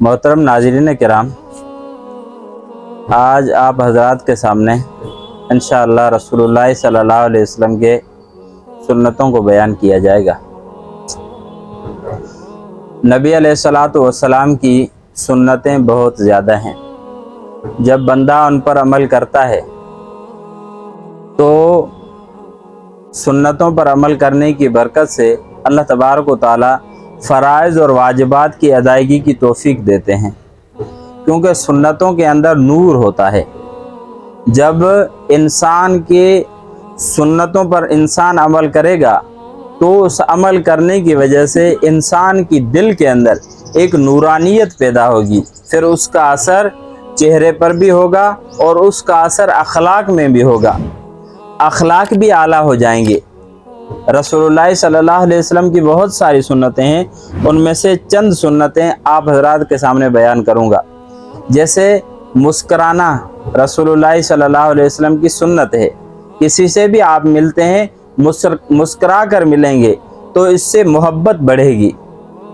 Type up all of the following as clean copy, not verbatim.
محترم ناظرین کرام، آج آپ حضرات کے سامنے انشاءاللہ رسول اللہ صلی اللہ علیہ وسلم کے سنتوں کو بیان کیا جائے گا۔ نبی علیہ الصلوۃ والسلام کی سنتیں بہت زیادہ ہیں۔ جب بندہ ان پر عمل کرتا ہے تو سنتوں پر عمل کرنے کی برکت سے اللہ تبارک و تعالی فرائض اور واجبات کی ادائیگی کی توفیق دیتے ہیں، کیونکہ سنتوں کے اندر نور ہوتا ہے۔ جب انسان کے سنتوں پر انسان عمل کرے گا تو اس عمل کرنے کی وجہ سے انسان کی دل کے اندر ایک نورانیت پیدا ہوگی، پھر اس کا اثر چہرے پر بھی ہوگا اور اس کا اثر اخلاق میں بھی ہوگا، اخلاق بھی اعلیٰ ہو جائیں گے۔ رسول اللہ صلی اللہ علیہ وسلم کی بہت ساری سنتیں ہیں، ان میں سے چند سنتیں آپ حضرات کے سامنے بیان کروں گا۔ جیسے مسکرانا رسول اللہ صلی اللہ علیہ وسلم کی سنت ہے۔ کسی سے بھی آپ ملتے ہیں مسکرا کر ملیں گے تو اس سے محبت بڑھے گی،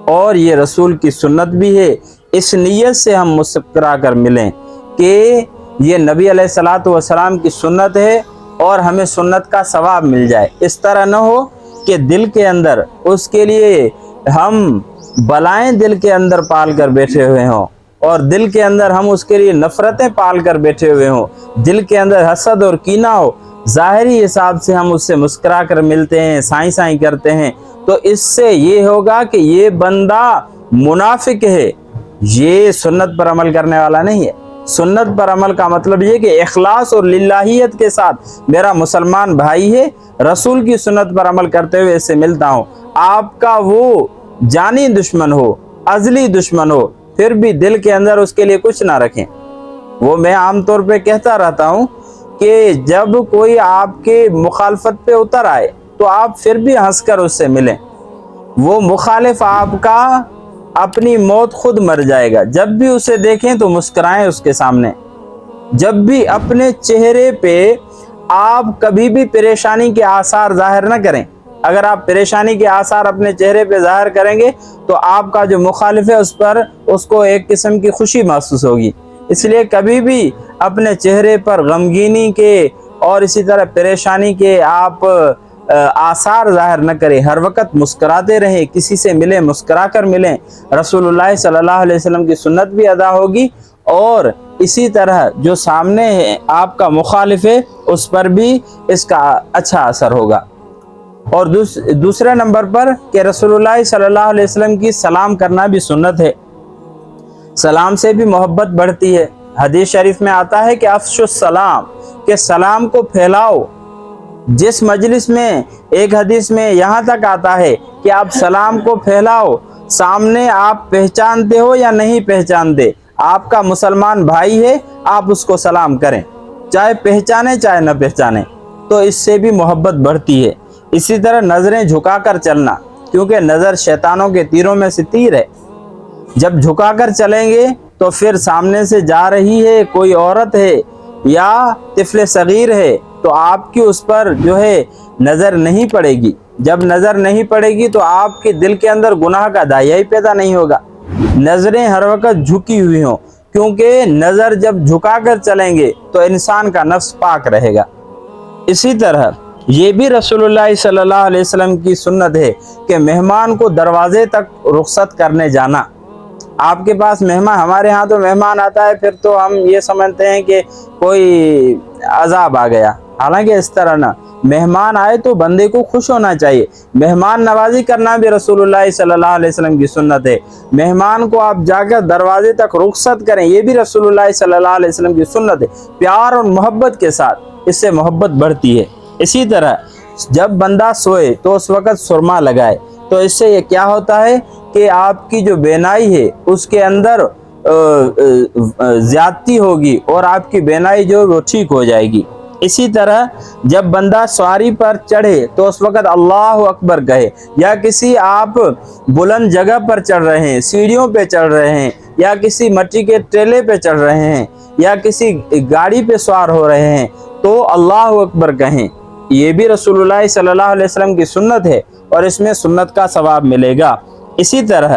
اور یہ رسول کی سنت بھی ہے۔ اس نیت سے ہم مسکرا کر ملیں کہ یہ نبی علیہ الصلوۃ والسلام کی سنت ہے اور ہمیں سنت کا ثواب مل جائے۔ اس طرح نہ ہو کہ دل کے اندر اس کے لیے ہم بلائیں دل کے اندر پال کر بیٹھے ہوئے ہوں، اور دل کے اندر ہم اس کے لیے نفرتیں پال کر بیٹھے ہوئے ہوں، دل کے اندر حسد اور کینہ ہو۔ ظاہری حساب سے ہم اس سے مسکرا کر ملتے ہیں، سائیں سائیں کرتے ہیں، تو اس سے یہ ہوگا کہ یہ بندہ منافق ہے، یہ سنت پر عمل کرنے والا نہیں ہے۔ سنت پر عمل کا مطلب یہ کہ اخلاص اور للہیت کے ساتھ میرا مسلمان بھائی ہے، رسول کی سنت پر عمل کرتے ہوئے اس سے ملتا ہوں۔ آپ کا وہ جانی دشمن ہو، ازلی دشمن ہو، پھر بھی دل کے اندر اس کے لیے کچھ نہ رکھیں۔ وہ میں عام طور پہ کہتا رہتا ہوں کہ جب کوئی آپ کے مخالفت پہ اتر آئے تو آپ پھر بھی ہنس کر اس سے ملیں۔ وہ مخالف آپ کا اپنی موت خود مر جائے گا۔ جب بھی اسے دیکھیں تو مسکرائیں اس کے سامنے۔ جب بھی اپنے چہرے پہ آپ کبھی بھی پریشانی کے آثار ظاہر نہ کریں۔ اگر آپ پریشانی کے آثار اپنے چہرے پہ ظاہر کریں گے تو آپ کا جو مخالف ہے اس کو ایک قسم کی خوشی محسوس ہوگی۔ اس لیے کبھی بھی اپنے چہرے پر غمگینی کے اور اسی طرح پریشانی کے آپ آثار ظاہر نہ کریں، ہر وقت مسکراتے رہیں، کسی سے ملیں مسکرا کر ملیں۔ رسول اللہ صلی اللہ علیہ وسلم کی سنت بھی ادا ہوگی، اور اسی طرح جو سامنے ہے آپ کا مخالف ہے اس پر بھی اس کا اچھا اثر ہوگا۔ اور دوسرے نمبر پر کہ رسول اللہ صلی اللہ علیہ وسلم کی سلام کرنا بھی سنت ہے۔ سلام سے بھی محبت بڑھتی ہے۔ حدیث شریف میں آتا ہے کہ افشوا السلام، کہ سلام کو پھیلاؤ۔ جس مجلس میں ایک حدیث میں یہاں تک آتا ہے کہ آپ سلام کو پھیلاؤ، سامنے آپ پہچانتے ہو یا نہیں پہچانتے، آپ کا مسلمان بھائی ہے، آپ اس کو سلام کریں، چاہے پہچانے چاہے نہ پہچانے، تو اس سے بھی محبت بڑھتی ہے۔ اسی طرح نظریں جھکا کر چلنا، کیونکہ نظر شیطانوں کے تیروں میں سے تیر ہے۔ جب جھکا کر چلیں گے تو پھر سامنے سے جا رہی ہے کوئی عورت ہے یا طفل صغیر ہے تو آپ کی اس پر جو ہے نظر نہیں پڑے گی۔ جب نظر نہیں پڑے گی تو آپ کے دل کے اندر گناہ کا داعیہ ہی پیدا نہیں ہوگا۔ نظریں ہر وقت جھکی ہوئی ہوں، کیونکہ نظر جب جھکا کر چلیں گے تو انسان کا نفس پاک رہے گا۔ اسی طرح یہ بھی رسول اللہ صلی اللہ علیہ وسلم کی سنت ہے کہ مہمان کو دروازے تک رخصت کرنے جانا۔ آپ کے پاس مہمان، ہمارے ہاں تو مہمان آتا ہے پھر تو ہم یہ سمجھتے ہیں کہ کوئی عذاب آ گیا، حالانکہ اس طرح نہ، مہمان آئے تو بندے کو خوش ہونا چاہیے۔ مہمان نوازی کرنا بھی رسول اللہ صلی اللہ علیہ وسلم کی سنت ہے۔ مہمان کو آپ جا کر دروازے تک رخصت کریں، یہ بھی رسول اللہ صلی اللہ علیہ وسلم کی سنت ہے، پیار اور محبت کے ساتھ، اس سے محبت بڑھتی ہے۔ اسی طرح جب بندہ سوئے تو اس وقت سرما لگائے، تو اس سے یہ کیا ہوتا ہے کہ آپ کی جو بینائی ہے اس کے اندر زیادتی ہوگی اور آپ کی بینائی جو وہ ٹھیک ہو جائے گی۔ اسی طرح جب بندہ سواری پر چڑھے تو اس وقت اللہ اکبر کہے، یا کسی آپ بلند جگہ پر چڑھ رہے ہیں، سیڑھیوں پہ چڑھ رہے ہیں، یا کسی مٹی کے ٹیلے پہ چڑھ رہے ہیں، یا کسی گاڑی پہ سوار ہو رہے ہیں تو اللہ اکبر کہیں۔ یہ بھی رسول اللہ صلی اللہ علیہ وسلم کی سنت ہے اور اس میں سنت کا ثواب ملے گا۔ اسی طرح